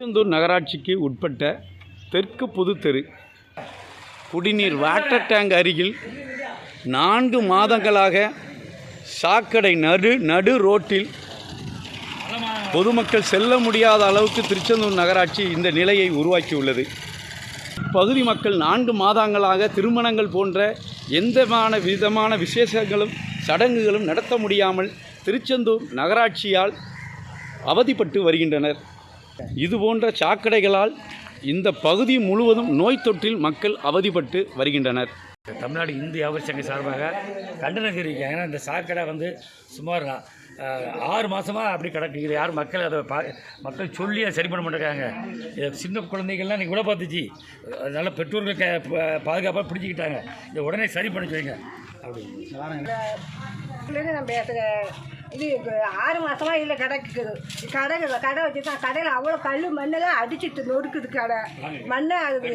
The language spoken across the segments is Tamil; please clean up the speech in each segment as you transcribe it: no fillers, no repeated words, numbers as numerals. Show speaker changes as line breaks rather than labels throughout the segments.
திருச்செந்தூர் நகராட்சிக்கு உட்பட்ட தெற்கு புதுத்தெரு குடிநீர் வாட்டர் டேங்க் அருகில் 4 மாதங்களாக சாக்கடை நடு ரோட்டில் பொதுமக்கள் செல்ல முடியாத அளவுக்கு திருச்செந்தூர் நகராட்சி இந்த நிலையை உருவாக்கியுள்ளது. பகுதி மக்கள் 4 மாதங்களாக திருமணங்கள் போன்ற விதமான விசேஷங்களும் சடங்குகளும் நடத்த முடியாமல் திருச்செந்தூர் நகராட்சியால் அவதிப்பட்டு வருகின்றனர். இதுபோன்ற சாக்கடைகளால் இந்த பகுதி முழுவதும் நோய் தொற்றில் மக்கள் அவதிப்பட்டு வருகின்றனர்.
தமிழ்நாடு இந்து வியாபாரி சங்க சார்பாக கண்டனம் தெரிவிக்காங்க. ஏன்னா இந்த சாக்கடை சுமார் 6 மாதமாக அப்படி கிடக்குது. யாரும் மக்கள் அதை மக்கள் சொல்லி அதை சரி பண்ண மாட்டேங்காங்க. சின்ன குழந்தைகள்லாம் இன்றைக்கி கூட பார்த்துச்சு. அதனால் பெற்றோர்கள் பாதுகாப்பாக பிடிச்சிக்கிட்டாங்க. இதை உடனே சரி பண்ணி வைங்க அப்படி
இது 6 மாதமாக இல்லை கிடக்குது. கடை வச்சு தான் கடையில் அவ்வளோ கல் மண்ணெல்லாம் அடிச்சுட்டு நொறுக்குது கடை மண்ணை ஆகுது.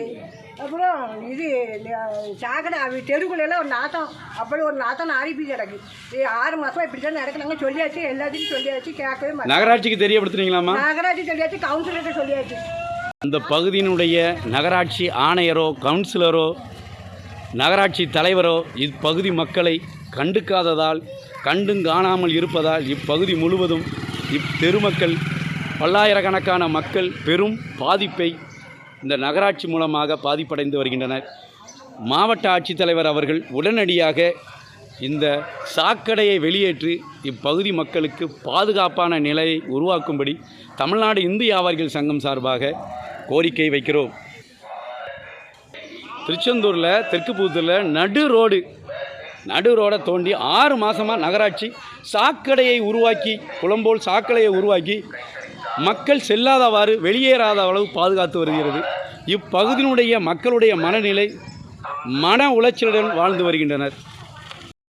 அப்புறம் இது சாக்கடை தெருக்குள்ளெல்லாம் ஒரு நாத்தம் அப்படி ஒரு நாத்தம் அரிப்பி கிடக்கு. 6 மாதமாக இப்படி தான் நடக்குனாங்க. சொல்லியாச்சு, எல்லாத்துக்கும் சொல்லியாச்சு, கேட்கவே மாட்டேன்.
நகராட்சிக்கு தெரியப்படுத்துறீங்களாமா?
நகராட்சி சொல்லியாச்சு, கவுன்சிலர்கிட்ட சொல்லியாச்சு.
இந்த பகுதியினுடைய நகராட்சி ஆணையரோ கவுன்சிலரோ நகராட்சி தலைவரோ இப்பகுதி மக்களை கண்டுக்காததால் கண்டும் காணாமல் இருப்பதால் இப்பகுதி முழுவதும் இப்பெருமக்கள் பல்லாயிரக்கணக்கான மக்கள் பெரும் பாதிப்பை இந்த நகராட்சி மூலமாக பாதிப்படைந்து வருகின்றனர். மாவட்ட ஆட்சித்தலைவர் அவர்கள் உடனடியாக இந்த சாக்கடையை வெளியேற்றி இப்பகுதி மக்களுக்கு பாதுகாப்பான நிலையை உருவாக்கும்படி தமிழ்நாடு இந்து வியாபாரிகள் சங்கம் சார்பாக கோரிக்கை வைக்கிறோம். திருச்செந்தூரில் தெற்கு புதுத்தூரில் நடு ரோடை தோண்டி 6 மாதமாக நகராட்சி சாக்கடையை உருவாக்கி குளம்போல் சாக்கடையை உருவாக்கி மக்கள் செல்லாதவாறு வெளியேறாத அளவு பாதுகாத்து வருகிறது. இப்பகுதியினுடைய மக்களுடைய மனநிலை மன உளைச்சலுடன் வாழ்ந்து வருகின்றனர்.